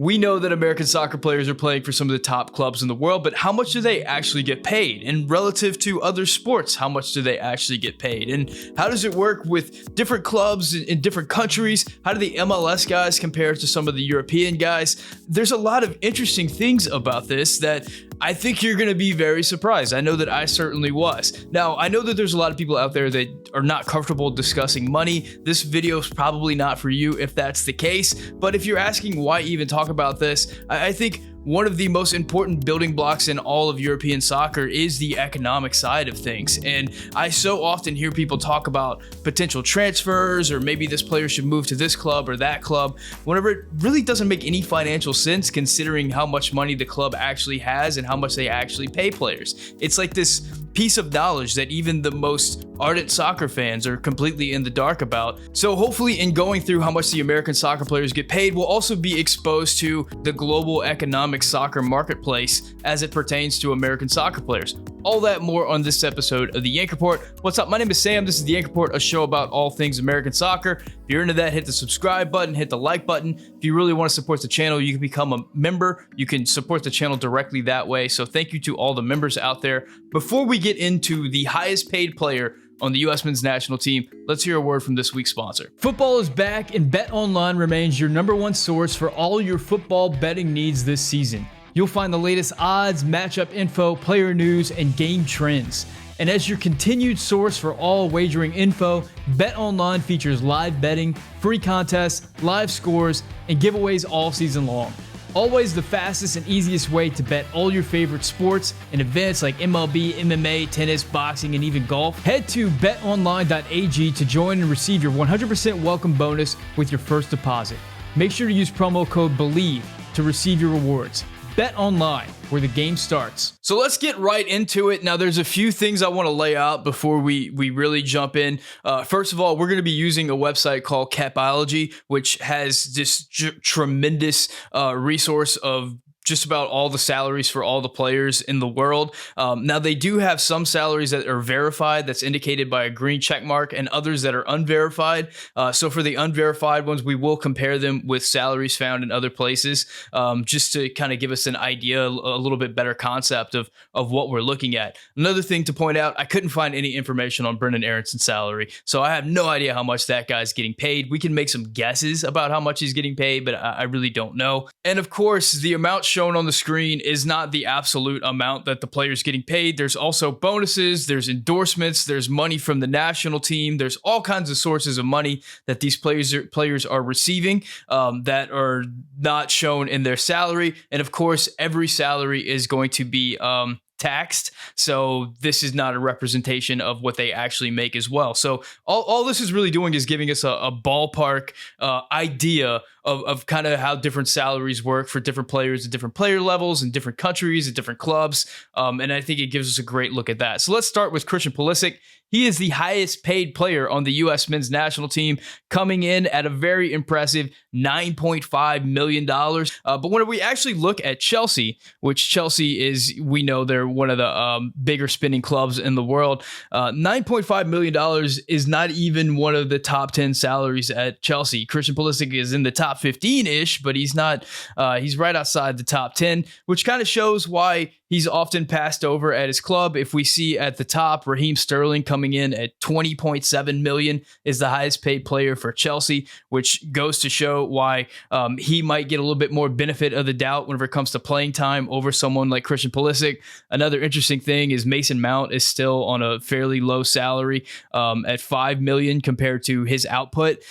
We know that American soccer players are playing for some of the top clubs in the world, but how much do they actually get paid? And relative to other sports, how much do they actually get paid? And how does it work with different clubs in different countries? How do the MLS guys compare to some of the European guys? There's a lot of interesting things about this that I think you're going to be very surprised. I know that I certainly was. Now, I know that there's a lot of people out there that are not comfortable discussing money. This video is probably not for you if that's the case. But if you're asking why even talk about this, I think one of the most important building blocks in all of European soccer is the economic side of things. And I so often hear people talk about potential transfers, or maybe this player should move to this club or that club, whenever it really doesn't make any financial sense considering how much money the club actually has and how much they actually pay players. It's like this piece of knowledge that even the most ardent soccer fans are completely in the dark about. So hopefully in going through how much the American soccer players get paid, we'll also be exposed to the global economic soccer marketplace as it pertains to American soccer players. All that more on this episode of The Yank Report. What's up? My name is Sam. This is The Yank Report, a show about all things American soccer. If you're into that, hit the subscribe button, hit the like button. If you really want to support the channel, you can become a member. You can support the channel directly that way. So thank you to all the members out there. Before we get into the highest paid player on the U.S. men's national team, let's hear a word from this week's sponsor. Football is back, and BetOnline remains your #1 source for all your football betting needs this season. You'll find the latest odds, matchup info, player news, and game trends. And as your continued source for all wagering info, BetOnline features live betting, free contests, live scores, and giveaways all season long. Always the fastest and easiest way to bet all your favorite sports and events like MLB, MMA, tennis, boxing, and even golf. Head to betonline.ag to join and receive your 100% welcome bonus with your first deposit. Make sure to use promo code BELIEVE to receive your rewards. Bet online, where the game starts. So let's get right into it. Now, there's a few things I want to lay out before we really jump in. First of all, we're going to be using a website called Capology, which has this tremendous resource of just about all the salaries for all the players in the world. Now, they do have some salaries that are verified, that's indicated by a green check mark, and others that are unverified. So for the unverified ones, we will compare them with salaries found in other places, just to kind of give us an idea, a little bit better concept of what we're looking at. Another thing to point out, I couldn't find any information on Brendan Aronson's salary, so I have no idea how much that guy's getting paid. We can make some guesses about how much he's getting paid, but I really don't know. And of course, the amount shown on the screen is not the absolute amount that the player's getting paid. There's also bonuses, there's endorsements, there's money from the national team. There's all kinds of sources of money that these players are receiving that are not shown in their salary. And of course, every salary is going to be taxed. So this is not a representation of what they actually make as well. So all this is really doing is giving us a ballpark idea of kind of how different salaries work for different players at different player levels and different countries and different clubs. And I think it gives us a great look at that. So let's start with Christian Pulisic. He is the highest paid player on the U.S. men's national team, coming in at a very impressive $9.5 million. But when we actually look at Chelsea, which Chelsea is, we know they're one of the bigger spending clubs in the world, $9.5 million is not even one of the top 10 salaries at Chelsea. Christian Pulisic is in the top 15-ish, but he's not. He's right outside the top 10, which kind of shows why he's often passed over at his club. If we see at the top, Raheem Sterling coming in at $20.7 million is the highest paid player for Chelsea, which goes to show why he might get a little bit more benefit of the doubt whenever it comes to playing time over someone like Christian Pulisic. Another interesting thing is Mason Mount is still on a fairly low salary at $5 million compared to his output.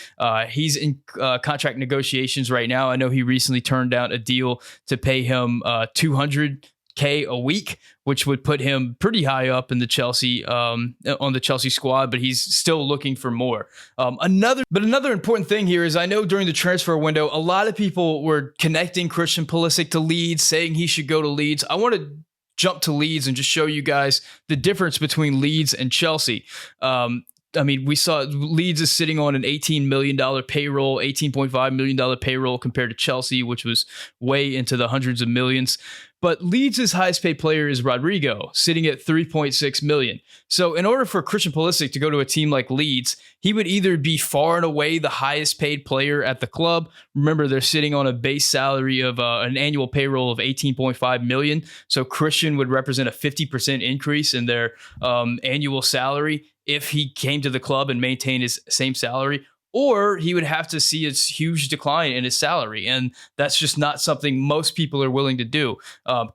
He's in contract negotiations right now. I know he recently turned down a deal to pay him $200K a week, which would put him pretty high up in the Chelsea on the Chelsea squad, but he's still looking for more. Another important thing here is I know during the transfer window, a lot of people were connecting Christian Pulisic to Leeds, saying he should go to Leeds. I want to jump to Leeds and just show you guys the difference between Leeds and Chelsea. I mean, we saw Leeds is sitting on an $18 million payroll, $18.5 million payroll compared to Chelsea, which was way into the hundreds of millions. But Leeds' highest paid player is Rodrigo, sitting at 3.6 million. So in order for Christian Pulisic to go to a team like Leeds, he would either be far and away the highest paid player at the club. Remember, they're sitting on a base salary of an annual payroll of 18.5 million. So Christian would represent a 50% increase in their annual salary if he came to the club and maintained his same salary, or he would have to see a huge decline in his salary. And that's just not something most people are willing to do,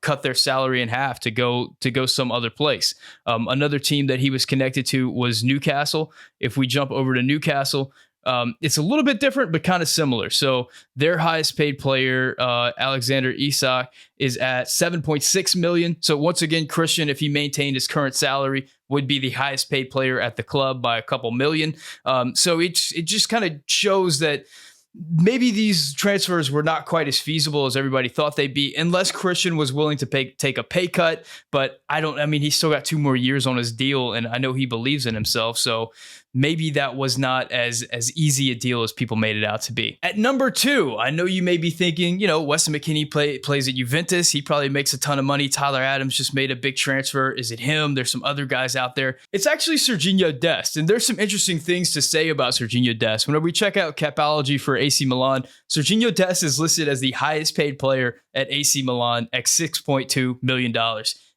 cut their salary in half to go some other place. Another team that he was connected to was Newcastle. If we jump over to Newcastle, it's a little bit different, but kind of similar. So their highest paid player, Alexander Isak, is at 7.6 million. So once again, Christian, if he maintained his current salary, would be the highest paid player at the club by a couple million. So it just kind of shows that maybe these transfers were not quite as feasible as everybody thought they'd be, unless Christian was willing to take a pay cut. But he's still got 2 more years on his deal, and I know he believes in himself. So maybe that was not as easy a deal as people made it out to be. At number 2, I know you may be thinking, Weston McKennie plays at Juventus. He probably makes a ton of money. Tyler Adams just made a big transfer. Is it him? There's some other guys out there. It's actually Sergino Dest, and there's some interesting things to say about Sergino Dest. Whenever we check out Capology for AC Milan, Sergino Dest is listed as the highest paid player at AC Milan at $6.2 million.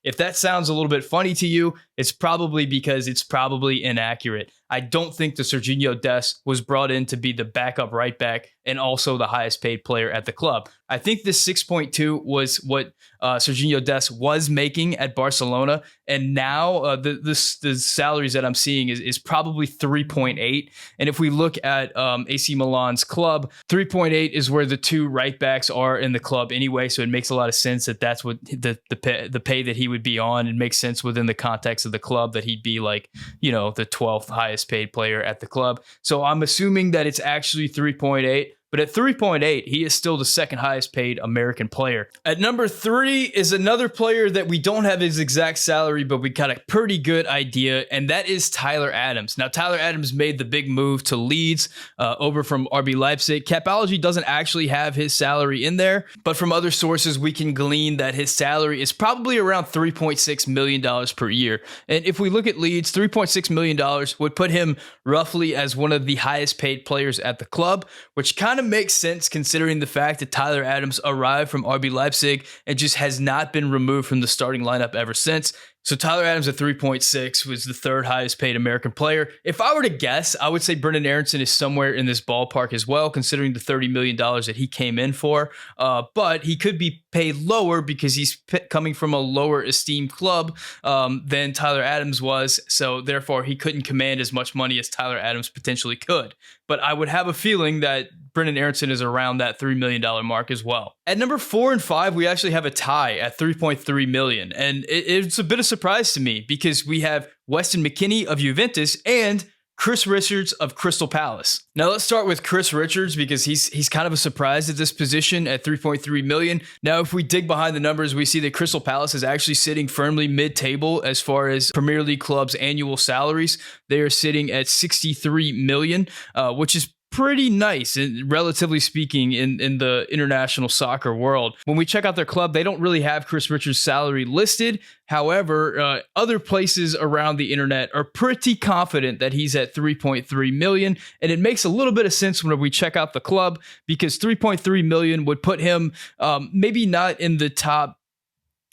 If that sounds a little bit funny to you, it's probably because it's probably inaccurate. I don't think the Sergino Dest was brought in to be the backup right back and also the highest paid player at the club. I think this 6.2 was what Sergino Dest was making at Barcelona, and now the salaries that I'm seeing is probably 3.8. And if we look at AC Milan's club, 3.8 is where the 2 right backs are in the club anyway, so it makes a lot of sense that that's what the pay that he would be on. It makes sense within the context of the club that he'd be like, the 12th highest paid player at the club. So I'm assuming that it's actually 3.8. But at 3.8, he is still the second highest paid American player. At number 3 is another player that we don't have his exact salary, but we got a pretty good idea, and that is Tyler Adams. Now, Tyler Adams made the big move to Leeds over from RB Leipzig. Capology doesn't actually have his salary in there, but from other sources, we can glean that his salary is probably around $3.6 million per year. And if we look at Leeds, $3.6 million would put him roughly as one of the highest paid players at the club, which kind of makes sense considering the fact that Tyler Adams arrived from RB Leipzig and just has not been removed from the starting lineup ever since. So Tyler Adams at 3.6 was the third highest paid American player. If I were to guess, I would say Brendan Aronson is somewhere in this ballpark as well, considering the $30 million that he came in for. But he could be paid lower because he's coming from a lower esteemed club than Tyler Adams was. So therefore, he couldn't command as much money as Tyler Adams potentially could. But I would have a feeling that Brendan Aronson is around that $3 million mark as well. At number 4 and 5, we actually have a tie at $3.3 million. And it's a bit of surprise to me because we have Weston McKennie of Juventus and Chris Richards of Crystal Palace. Now let's start with Chris Richards because he's kind of a surprise at this position at 3.3 million. Now, if we dig behind the numbers, we see that Crystal Palace is actually sitting firmly mid-table as far as Premier League clubs' annual salaries. They are sitting at 63 million, which is pretty nice, relatively speaking, in the international soccer world. When we check out their club, they don't really have Chris Richards' salary listed. However, other places around the internet are pretty confident that he's at 3.3 million. And it makes a little bit of sense when we check out the club because 3.3 million would put him maybe not in the top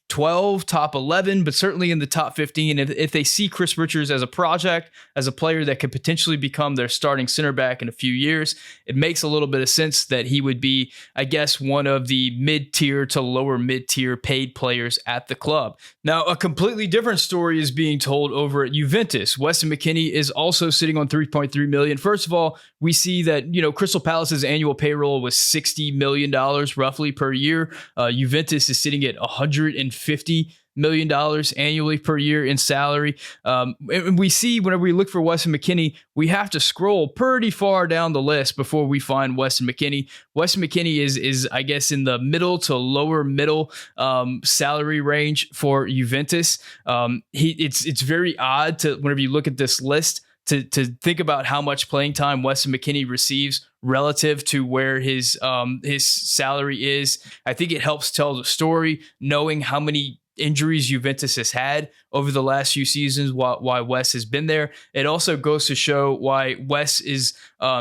12, top 11, but certainly in the top 15. If they see Chris Richards as a project, as a player that could potentially become their starting center back in a few years, it makes a little bit of sense that he would be, I guess, one of the mid-tier to lower mid-tier paid players at the club. Now, a completely different story is being told over at Juventus. Weston McKennie is also sitting on 3.3 million. First of all, we see that, Crystal Palace's annual payroll was $60 million roughly per year. Juventus is sitting at $150 million annually per year in salary. And we see whenever we look for Weston McKennie, we have to scroll pretty far down the list before we find Weston McKennie. Weston McKennie is I guess, in the middle to lower middle salary range for Juventus. It's very odd to, whenever you look at this list, to think about how much playing time Weston McKennie receives relative to where his salary is. I think it helps tell the story, knowing how many injuries Juventus has had over the last few seasons, why Wes has been there. It also goes to show why Wes is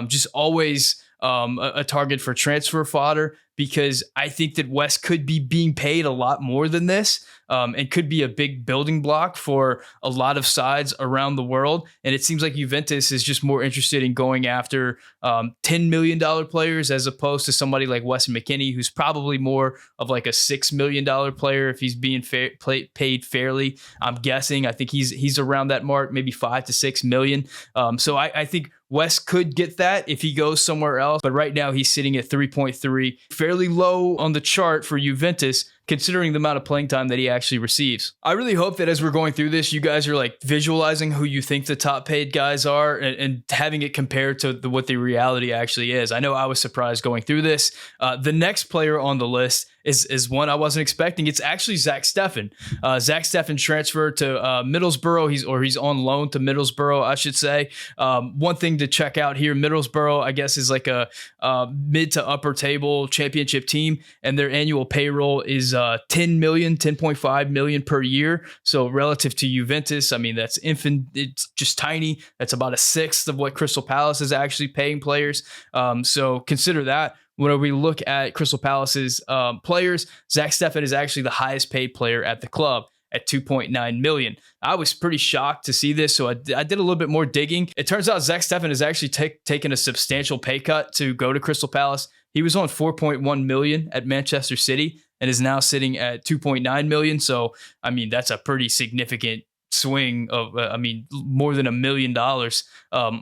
just always a target for transfer fodder, because I think that Wes could be being paid a lot more than this, and could be a big building block for a lot of sides around the world. And it seems like Juventus is just more interested in going after $10 million players as opposed to somebody like Weston McKennie, who's probably more of like a $6 million player if he's being paid fairly. I'm guessing. I think he's around that mark, maybe 5 to 6 million. So I think Wes could get that if he goes somewhere else, but right now he's sitting at 3.3, fairly low on the chart for Juventus, considering the amount of playing time that he actually receives. I really hope that as we're going through this, you guys are like visualizing who you think the top paid guys are and having it compared to what the reality actually is. I know I was surprised going through this. The next player on the list is one I wasn't expecting. It's actually Zach Steffen. Zach Steffen transferred to Middlesbrough. He's on loan to Middlesbrough, I should say. One thing to check out here, Middlesbrough, I guess, is like a mid to upper table championship team, and their annual payroll is 10.5 million per year. So relative to Juventus, I mean, that's infant. It's just tiny. That's about a sixth of what Crystal Palace is actually paying players. So consider that. When we look at Crystal Palace's players, Zach Steffen is actually the highest paid player at the club at 2.9 million. I was pretty shocked to see this, so I did a little bit more digging. It turns out Zach Steffen has actually taken a substantial pay cut to go to Crystal Palace. He was on 4.1 million at Manchester City and is now sitting at 2.9 million. So, I mean, that's a pretty significant swing of, more than $1 million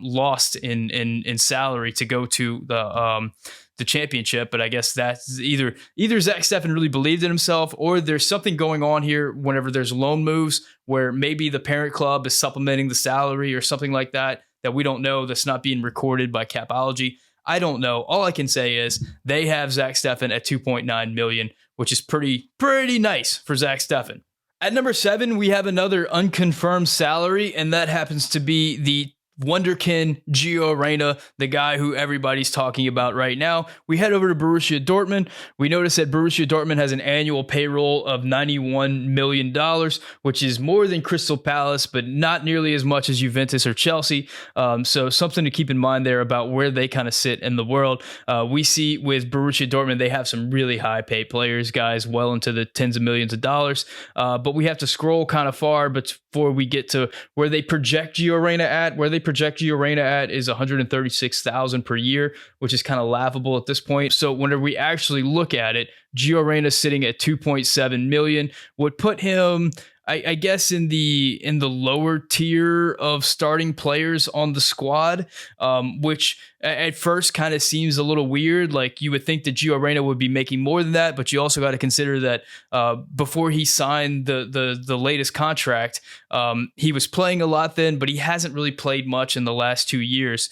lost in salary to go to the championship. But I guess that's either Zach Steffen really believed in himself, or there's something going on here whenever there's loan moves where maybe the parent club is supplementing the salary or something like that we don't know, that's not being recorded by Capology. I don't know. All I can say is they have Zach Steffen at 2.9 million, which is pretty nice for Zach Steffen. At number 7, we have another unconfirmed salary, and that happens to be the wonderkin Gio Reyna, the guy who everybody's talking about right now. We head over to Borussia Dortmund. We notice that Borussia Dortmund has an annual payroll of $91 million, which is more than Crystal Palace, but not nearly as much as Juventus or Chelsea. So something to keep in mind there about where they kind of sit in the world. We see with Borussia Dortmund, they have some really high paid players, guys, well into the tens of millions of dollars. But we have to scroll kind of far before we get to where they project Gio Reyna at. Where they project Gio Reyna at is $136,000 per year, which is kind of laughable at this point. So whenever we actually look at it, Gio Reyna sitting at 2.7 million would put him, I guess, in the lower tier of starting players on the squad, which at first kind of seems a little weird. Like, you would think that Gio Reyna would be making more than that, but you also got to consider that before he signed the latest contract, he was playing a lot then, but he hasn't really played much in the last 2 years.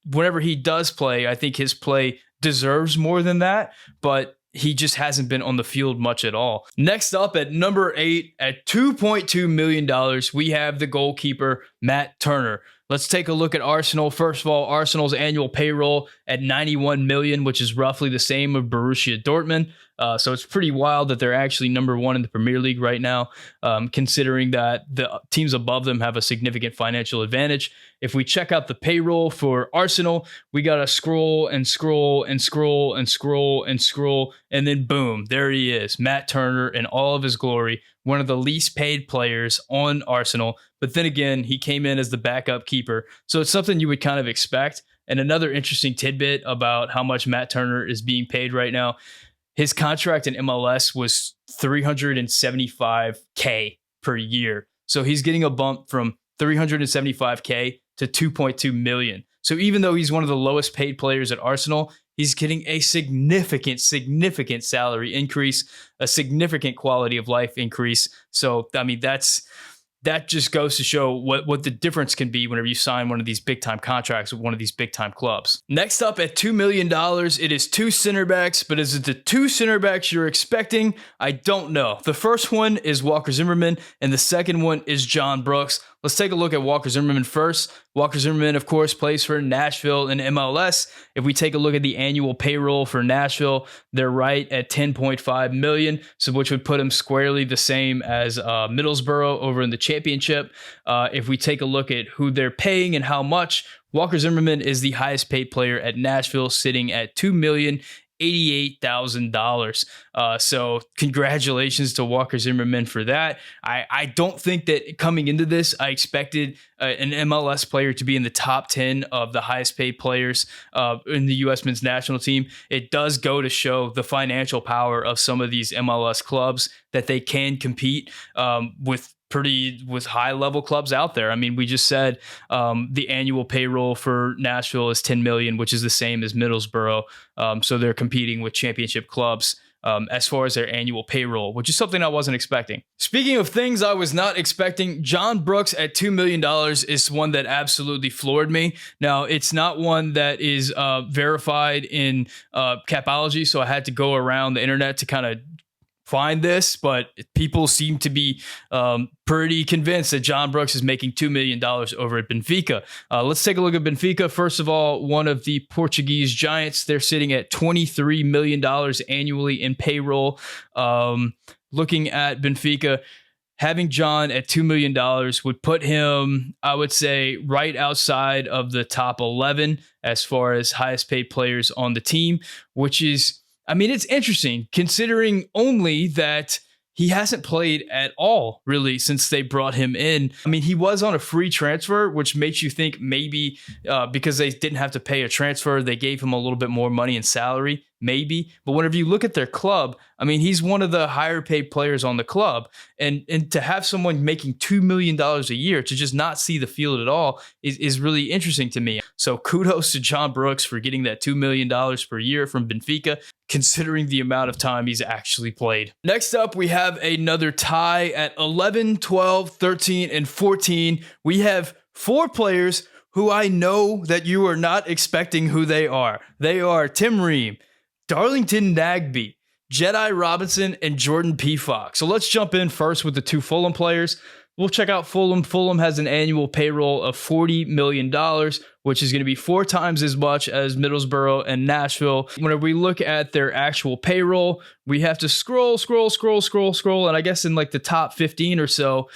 Whenever he does play, I think his play deserves more than that, but he just hasn't been on the field much at all. Next up at number 8 at $2.2 million, we have the goalkeeper, Matt Turner. Let's take a look at Arsenal. First of all, Arsenal's annual payroll at 91 million, which is roughly the same of Borussia Dortmund. So it's pretty wild that they're actually number 1 in the Premier League right now, considering that the teams above them have a significant financial advantage. If we check out the payroll for Arsenal, we got to scroll and scroll and scroll and scroll and scroll, and then boom, there he is, Matt Turner in all of his glory, one of the least paid players on Arsenal. But then again, he came in as the backup keeper, so it's something you would kind of expect. And another interesting tidbit about how much Matt Turner is being paid right now, his contract in MLS was $375K per year. So he's getting a bump from $375K to $2.2 million. So even though he's one of the lowest paid players at Arsenal, he's getting a significant salary increase, a significant quality of life increase. So, I mean, that just goes to show what the difference can be whenever you sign one of these big-time contracts with one of these big-time clubs. Next up at $2 million, it is 2 center backs, but is it the 2 center backs you're expecting? I don't know. The first one is Walker Zimmerman, and the second one is John Brooks. Let's take a look at Walker Zimmerman first. Walker Zimmerman, of course, plays for Nashville and MLS. If we take a look at the annual payroll for Nashville, they're right at $10.5 million, so which would put him squarely the same as Middlesbrough over in the championship. If we take a look at who they're paying and how much, Walker Zimmerman is the highest paid player at Nashville, sitting at $2,088,000. So congratulations to Walker Zimmerman for that. I don't think that coming into this, I expected an MLS player to be in the top 10 of the highest paid players in the U.S. men's national team. It does go to show the financial power of some of these MLS clubs, that they can compete with high level clubs out there. I mean, we just said the annual payroll for Nashville is $10 million, which is the same as Middlesbrough. So they're competing with championship clubs as far as their annual payroll, which is something I wasn't expecting. Speaking of things I was not expecting, John Brooks at $2 million is one that absolutely floored me. Now, it's not one that is verified in Capology, so I had to go around the internet to kind of find this, but people seem to be pretty convinced that John Brooks is making $2 million over at Benfica. Let's take a look at Benfica. First of all, one of the Portuguese giants, they're sitting at $23 million annually in payroll. Looking at Benfica, having John at $2 million would put him, I would say, right outside of the top 11 as far as highest paid players on the team, which is, I mean, it's interesting considering only that he hasn't played at all, really, since they brought him in. I mean, he was on a free transfer, which makes you think maybe because they didn't have to pay a transfer, they gave him a little bit more money in salary, maybe. But whenever you look at their club, I mean, he's one of the higher paid players on the club. And to have someone making $2 million a year to just not see the field at all is really interesting to me. So kudos to John Brooks for getting that $2 million per year from Benfica, considering the amount of time he's actually played. Next up, we have another tie at 11, 12, 13, and 14. We have 4 players who I know that you are not expecting who they are. They are Tim Ream, Darlington Nagbe, Jedi Robinson, and Jordan P. Fox. So let's jump in first with the 2 Fulham players. We'll check out Fulham. Fulham has an annual payroll of $40 million, which is going to be 4 times as much as Middlesbrough and Nashville. Whenever we look at their actual payroll, we have to scroll. And I guess in like the top 15 or so,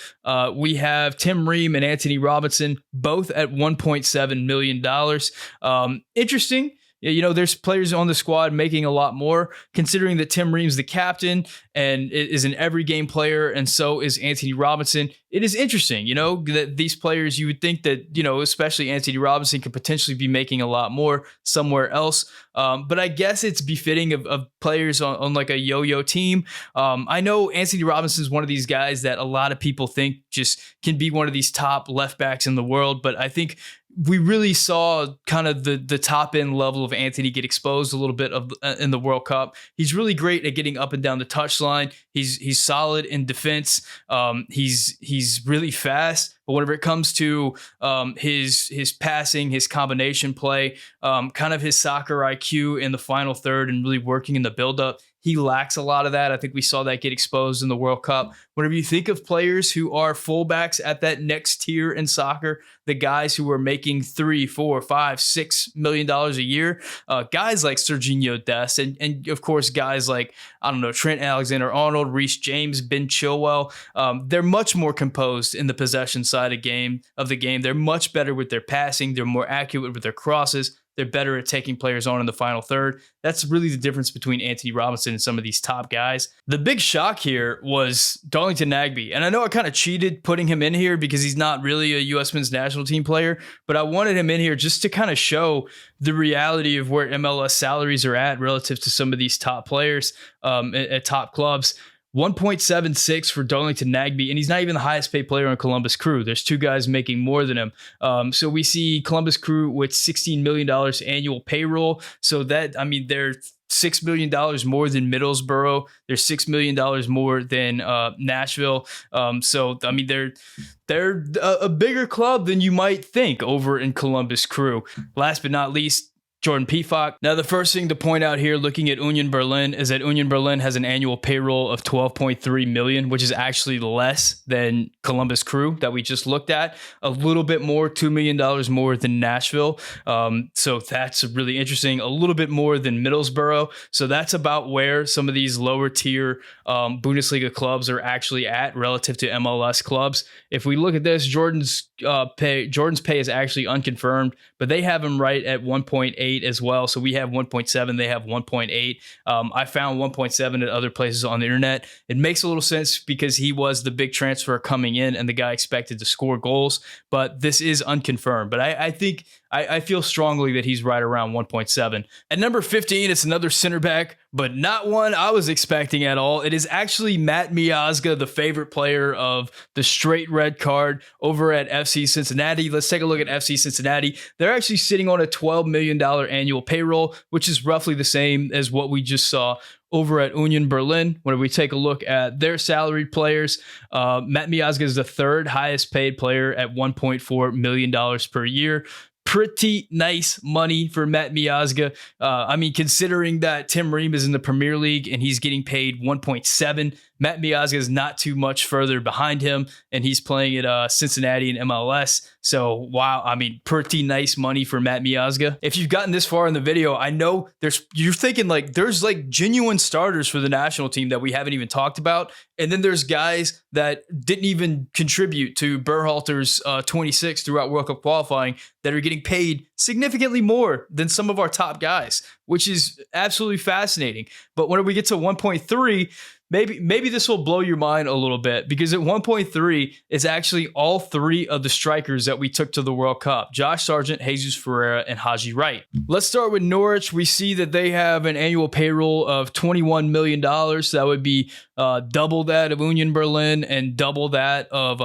we have Tim Ream and Anthony Robinson, both at $1.7 million. Interesting. You know, there's players on the squad making a lot more, considering that Tim Ream's the captain and is an every game player, and so is Anthony Robinson. It is interesting, you know, that these players, you would think that, you know, especially Anthony Robinson could potentially be making a lot more somewhere else. But I guess it's befitting of players on like a yo-yo team. I know Anthony Robinson is one of these guys that a lot of people think just can be one of these top left backs in the world, but I think we really saw kind of the top end level of Anthony get exposed a little bit in the World Cup. He's really great at getting up and down the touchline. He's solid in defense. He's really fast. But whenever it comes to his passing, his combination play, kind of his soccer IQ in the final third and really working in the buildup, he lacks a lot of that. I think we saw that get exposed in the World Cup. Whenever you think of players who are fullbacks at that next tier in soccer, the guys who are making $3, $4, $5, $6 million a year, guys like Sergino, Dest, and of course guys like, I don't know, Trent Alexander-Arnold, Reece James, Ben Chilwell, they're much more composed in the possession side of the game. They're much better with their passing. They're more accurate with their crosses. They're better at taking players on in the final third. That's really the difference between Anthony Robinson and some of these top guys. The big shock here was Darlington Nagbe. And I know I kind of cheated putting him in here because he's not really a U.S. men's national team player, but I wanted him in here just to kind of show the reality of where MLS salaries are at relative to some of these top players at top clubs. 1.76 for Darlington Nagbe, and he's not even the highest paid player on Columbus Crew. There's 2 guys making more than him. So we see Columbus Crew with $16 million annual payroll. So that, I mean, they're $6 million more than Middlesbrough. They're $6 million more than Nashville. So, I mean, they're a bigger club than you might think over in Columbus Crew. Last but not least, Jordan Pefok. Now, the first thing to point out here, looking at Union Berlin, is that Union Berlin has an annual payroll of $12.3 million, which is actually less than Columbus Crew that we just looked at. A little bit more, $2 million more than Nashville. So that's really interesting. A little bit more than Middlesbrough. So that's about where some of these lower tier Bundesliga clubs are actually at relative to MLS clubs. If we look at this, Jordan's pay is actually unconfirmed, but they have him right at 1.8 as well. So we have 1.7, they have 1.8. I found 1.7 at other places on the internet. It makes a little sense because he was the big transfer coming in and the guy expected to score goals, but this is unconfirmed. But I feel strongly that he's right around 1.7. At number 15, it's another center back, but not one I was expecting at all. It is actually Matt Miazga, the favorite player of the straight red card over at FC Cincinnati. Let's take a look at FC Cincinnati. They're actually sitting on a $12 million annual payroll, which is roughly the same as what we just saw over at Union Berlin. When we take a look at their salaried players, Matt Miazga is the third highest paid player at $1.4 million per year. Pretty nice money for Matt Miazga. I mean, considering that Tim Ream is in the Premier League and he's getting paid 1.7, Matt Miazga is not too much further behind him, and he's playing at Cincinnati and MLS. So, wow, I mean, pretty nice money for Matt Miazga. If you've gotten this far in the video, I know you're thinking like there's like genuine starters for the national team that we haven't even talked about, and then there's guys that didn't even contribute to Berhalter's 26 throughout World Cup qualifying that are getting paid significantly more than some of our top guys, which is absolutely fascinating. But when we get to 1.3, maybe this will blow your mind a little bit, because at 1.3 is actually all three of the strikers that we took to the World Cup: Josh Sargent, Jesus Ferreira, and Haji Wright. Let's start with Norwich. We see that they have an annual payroll of $21 million. That would be double that of Union Berlin and double that of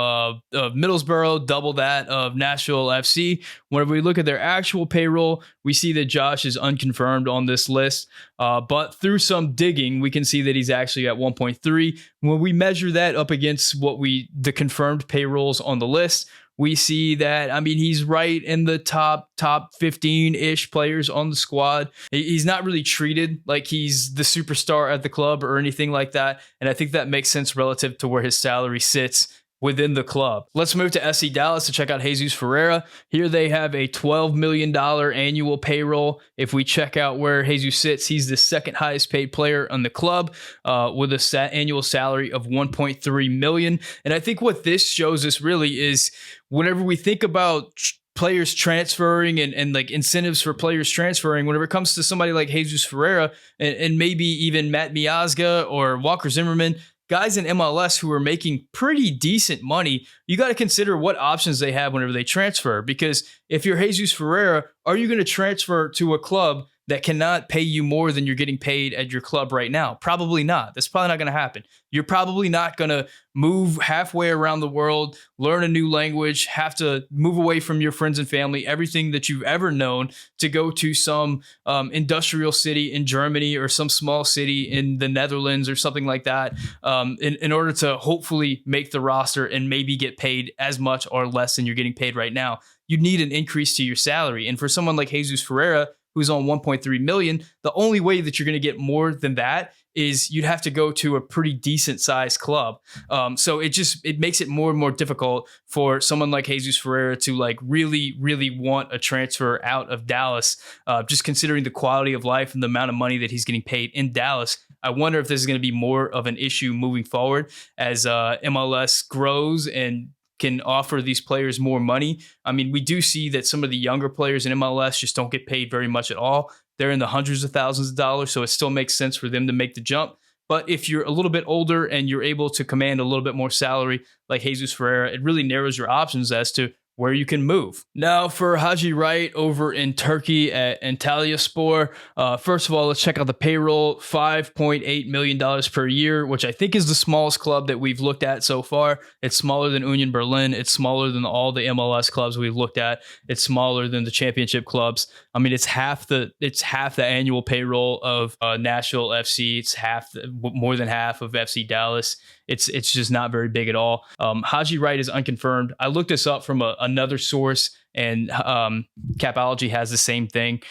Middlesbrough, double that of Nashville FC. Whenever we look at their actual payroll, we see that Josh is unconfirmed on this list, but through some digging, we can see that he's actually at 1.3. When we measure that up against the confirmed payrolls on the list, we see that, I mean, he's right in the top 15-ish players on the squad. He's not really treated like he's the superstar at the club or anything like that, and I think that makes sense relative to where his salary sits within the club. Let's move to SC Dallas to check out Jesus Ferreira. Here they have a $12 million annual payroll. If we check out where Jesus sits, he's the second highest paid player on the club with a annual salary of $1.3 million. And I think what this shows us really is whenever we think about players transferring and like incentives for players transferring, whenever it comes to somebody like Jesus Ferreira and maybe even Matt Miazga or Walker Zimmerman, guys in MLS who are making pretty decent money, you got to consider what options they have whenever they transfer. Because if you're Jesus Ferreira, are you going to transfer to a club that cannot pay you more than you're getting paid at your club right now? Probably not. That's probably not going to happen. You're probably not going to move halfway around the world, learn a new language, have to move away from your friends and family, everything that you've ever known, to go to some industrial city in Germany or some small city in the Netherlands or something like that in order to hopefully make the roster and maybe get paid as much or less than you're getting paid right now. You need an increase to your salary. And for someone like Jesus Ferreira, who's on 1.3 million, the only way that you're going to get more than that is you'd have to go to a pretty decent sized club. So it makes it more and more difficult for someone like Jesus Ferreira to like really, really want a transfer out of Dallas, just considering the quality of life and the amount of money that he's getting paid in Dallas. I wonder if this is going to be more of an issue moving forward as MLS grows and can offer these players more money. I mean, we do see that some of the younger players in MLS just don't get paid very much at all. They're in the hundreds of thousands of dollars, so it still makes sense for them to make the jump. But if you're a little bit older and you're able to command a little bit more salary like Jesus Ferreira, it really narrows your options as to where you can move. Now for Haji Wright over in Turkey at Antalyaspor. First of all, let's check out the payroll, $5.8 million per year, which I think is the smallest club that we've looked at so far. It's smaller than Union Berlin. It's smaller than all the MLS clubs we've looked at. It's smaller than the championship clubs. I mean, it's half the annual payroll of Nashville FC. It's more than half of FC Dallas. It's just not very big at all. Haji Wright is unconfirmed. I looked this up from another source, and Capology has the same thing.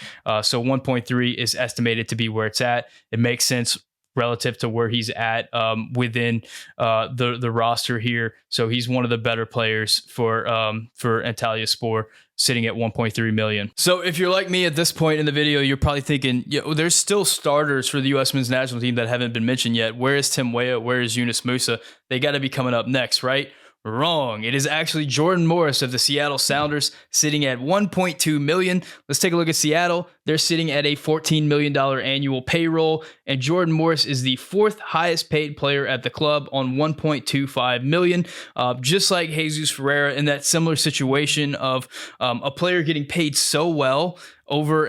So 1.3 is estimated to be where it's at. It makes sense relative to where he's at within the roster here. So he's one of the better players for Antalyaspor, sitting at 1.3 million. So if you're like me at this point in the video, you're probably thinking, there's still starters for the U.S. men's national team that haven't been mentioned yet. Where is Tim Weah? Where is Yunus Musah? They got to be coming up next, right? Wrong. It is actually Jordan Morris of the Seattle Sounders, sitting at 1.2 million. Let's take a look at Seattle. They're sitting at a $14 million annual payroll, and Jordan Morris is the fourth highest paid player at the club on 1.25 million. Just like Jesus Ferreira, in that similar situation of a player getting paid so well over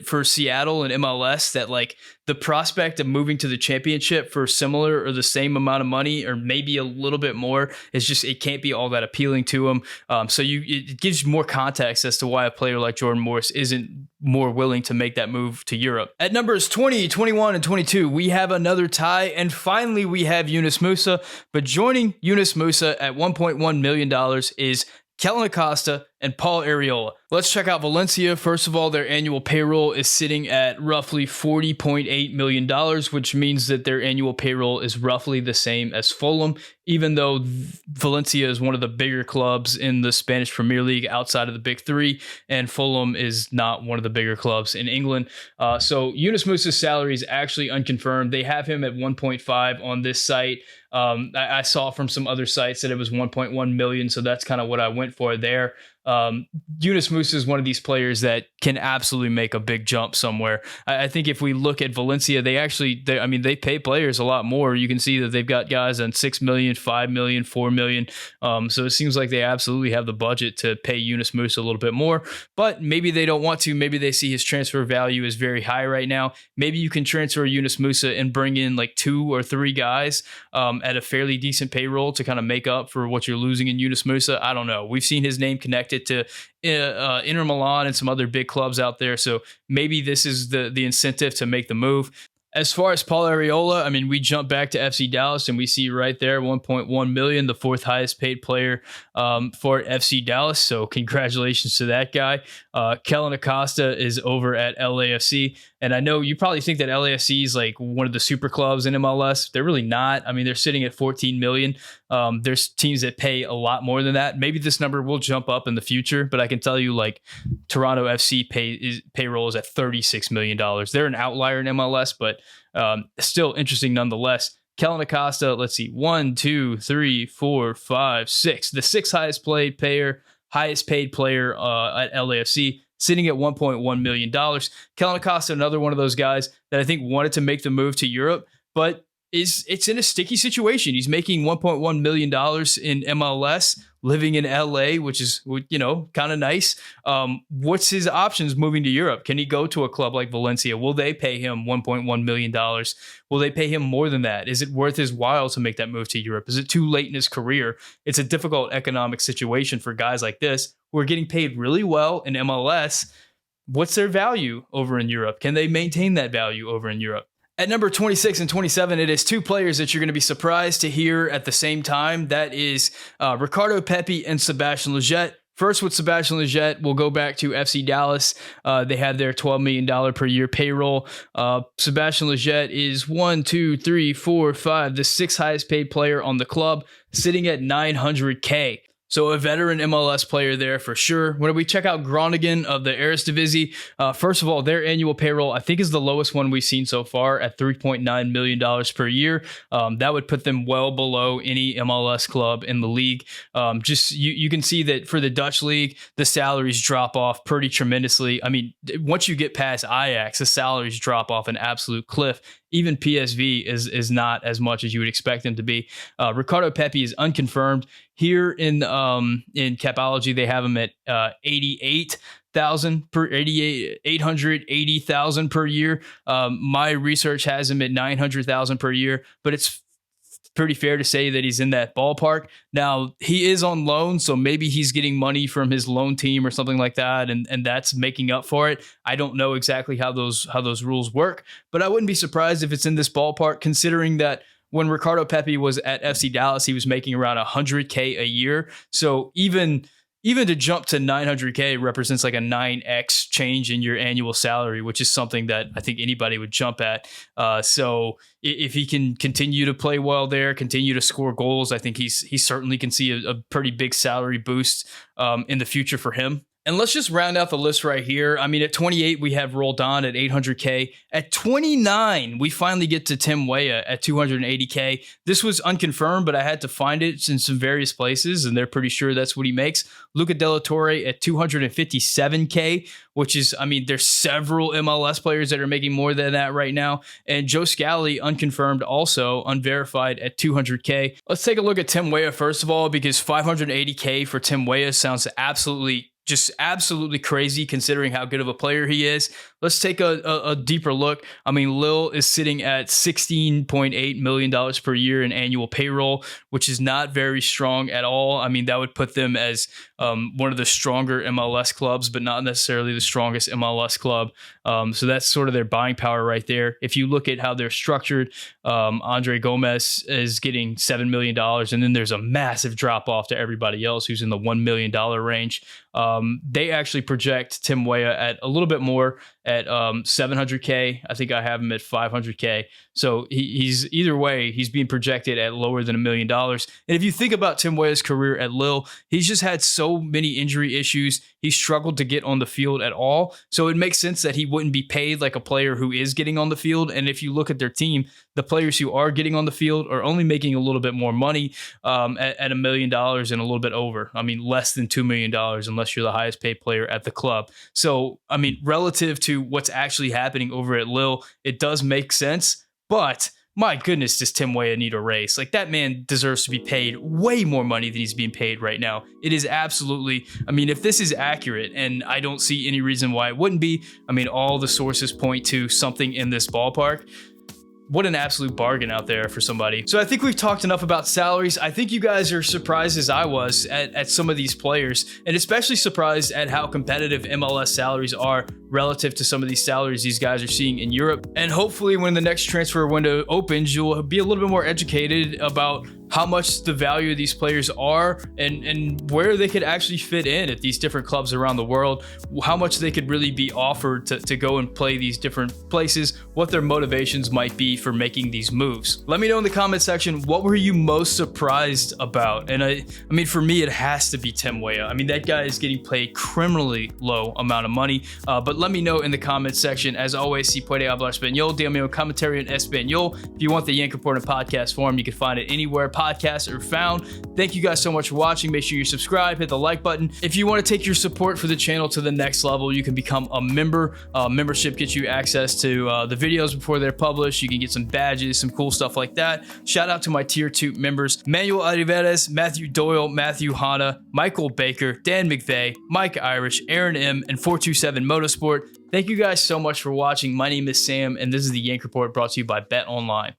for Seattle and MLS that like the prospect of moving to the championship for similar or the same amount of money or maybe a little bit more is just, it can't be all that appealing to him. So it gives you more context as to why a player like Jordan Morris isn't more willing to make that move to Europe. At numbers 20, 21, and 22, we have another tie, and finally we have Yunus Musah. But joining Yunus Musah at $1.1 million is Kellyn Acosta and Paul Arriola. Let's check out Valencia. First of all, their annual payroll is sitting at roughly $40.8 million, which means that their annual payroll is roughly the same as Fulham, even though Valencia is one of the bigger clubs in the Spanish Premier League outside of the big three, and Fulham is not one of the bigger clubs in England. So Yunus Musah's salary is actually unconfirmed. They have him at 1.5 on this site. I saw from some other sites that it was 1.1 million, so that's kind of what I went for there. Yunus Musah is one of these players that can absolutely make a big jump somewhere. I think if we look at Valencia, they pay players a lot more. You can see that they've got guys on 6 million, 5 million, 4 million. So it seems like they absolutely have the budget to pay Yunus Musah a little bit more, but maybe they don't want to. Maybe they see his transfer value is very high right now. Maybe you can transfer Yunus Musah and bring in like 2 or 3 guys at a fairly decent payroll to kind of make up for what you're losing in Yunus Musah. I don't know. We've seen his name connected to Inter Milan and some other big clubs out there, so maybe this is the incentive to make the move. As far as Paul Arriola, I mean, we jump back to FC Dallas and we see right there 1.1 million, the fourth highest paid player for FC Dallas. So congratulations to that guy. Kellyn Acosta is over at LAFC. And I know you probably think that LAFC is like one of the super clubs in MLS. They're really not. I mean, they're sitting at 14 million. There's teams that pay a lot more than that. Maybe this number will jump up in the future, but I can tell you like Toronto FC payroll is at $36 million. They're an outlier in MLS, but still interesting nonetheless. Kellyn Acosta, let's see, 1, 2, 3, 4, 5, 6. The sixth highest paid player at LAFC, sitting at $1.1 million. Kellyn Acosta, another one of those guys that I think wanted to make the move to Europe, but it's in a sticky situation. He's making $1.1 million in MLS, living in LA, which is, kind of nice. What's his options moving to Europe? Can he go to a club like Valencia? Will they pay him $1.1 million? Will they pay him more than that? Is it worth his while to make that move to Europe? Is it too late in his career? It's a difficult economic situation for guys like this who are getting paid really well in MLS. What's their value over in Europe? Can they maintain that value over in Europe? At number 26 and 27, it is 2 players that you're going to be surprised to hear at the same time. That is Ricardo Pepi and Sebastian Lletget. First, with Sebastian Lletget, we'll go back to FC Dallas. They had their $12 million per year payroll. Sebastian Lletget is 1, 2, 3, 4, 5, the sixth highest paid player on the club, sitting at $900K. So a veteran MLS player there for sure. When we check out Groningen of the Eredivisie, first of all, their annual payroll, I think, is the lowest one we've seen so far at $3.9 million per year. That would put them well below any MLS club in the league. You can see that for the Dutch league, the salaries drop off pretty tremendously. I mean, once you get past Ajax, the salaries drop off an absolute cliff. Even PSV is not as much as you would expect them to be. Ricardo Pepi is unconfirmed. Here in Capology, they have him at 880,000 per year. My research has him at 900,000 per year, but it's pretty fair to say that he's in that ballpark. Now, he is on loan, so maybe he's getting money from his loan team or something like that, and that's making up for it. I don't know exactly how those rules work, but I wouldn't be surprised if it's in this ballpark, considering that when Ricardo Pepi was at FC Dallas, he was making around $100K a year. So even even to jump to 900K represents like a 9x change in your annual salary, which is something that I think anybody would jump at. So if he can continue to play well there, continue to score goals, I think he certainly can see a pretty big salary boost in the future for him. And let's just round out the list right here. I mean, at 28, we have Roldan at 800K. At 29, we finally get to Tim Weah at 280K. This was unconfirmed, but I had to find it in some various places, and they're pretty sure that's what he makes. Luca De La Torre at 257K, which is, I mean, there's several MLS players that are making more than that right now. And Joe Scally, unconfirmed also, unverified at 200K. Let's take a look at Tim Weah first of all, because 580K for Tim Weah sounds absolutely crazy considering how good of a player he is. Let's take a deeper look. I mean, Lille is sitting at $16.8 million per year in annual payroll, which is not very strong at all. I mean, that would put them as one of the stronger MLS clubs, but not necessarily the strongest MLS club. So that's sort of their buying power right there. If you look at how they're structured, Andre Gomez is getting $7 million, and then there's a massive drop off to everybody else who's in the $1 million range. They actually project Tim Weah at a little bit more at 700K. I think I have him at 500K. So he's either way, he's being projected at lower than $1 million. And if you think about Tim Weah's career at Lille, he's just had so many injury issues. He struggled to get on the field at all. So it makes sense that he wouldn't be paid like a player who is getting on the field. And if you look at their team, the players who are getting on the field are only making a little bit more money at $1 million and a little bit over. I mean, less than $2 million unless you're the highest paid player at the club. So, I mean, relative to what's actually happening over at Lille, it does make sense. But my goodness, does Tim Weah need a raise? Like, that man deserves to be paid way more money than he's being paid right now. It is absolutely, I mean, if this is accurate, and I don't see any reason why it wouldn't be, I mean, all the sources point to something in this ballpark. What an absolute bargain out there for somebody. So I think we've talked enough about salaries. I think you guys are surprised as I was at some of these players, and especially surprised at how competitive MLS salaries are relative to some of these salaries these guys are seeing in Europe. And hopefully when the next transfer window opens, you'll be a little bit more educated about how much the value of these players are and where they could actually fit in at these different clubs around the world, how much they could really be offered to go and play these different places, what their motivations might be for making these moves. Let me know in the comment section, what were you most surprised about? And I mean, for me, it has to be Tim Weah. I mean, that guy is getting paid criminally low amount of money, but let me know in the comment section. As always, si puede hablar español, dígame un comentario en español. If you want the Yank Report in podcast form, you can find it anywhere podcasts are found. Thank you guys so much for watching. Make sure you subscribe, hit the like button. If you want to take your support for the channel to the next level, you can become a member. Membership gets you access to the videos before they're published. You can get some badges, some cool stuff like that. Shout out to my tier 2 members: Manuel Olivares, Matthew Doyle, Matthew Hanna, Michael Baker, Dan McVeigh, Mike Irish, Aaron M, and 427 Motorsport. Thank you guys so much for watching. My name is Sam, and this is the Yank Report brought to you by Bet Online.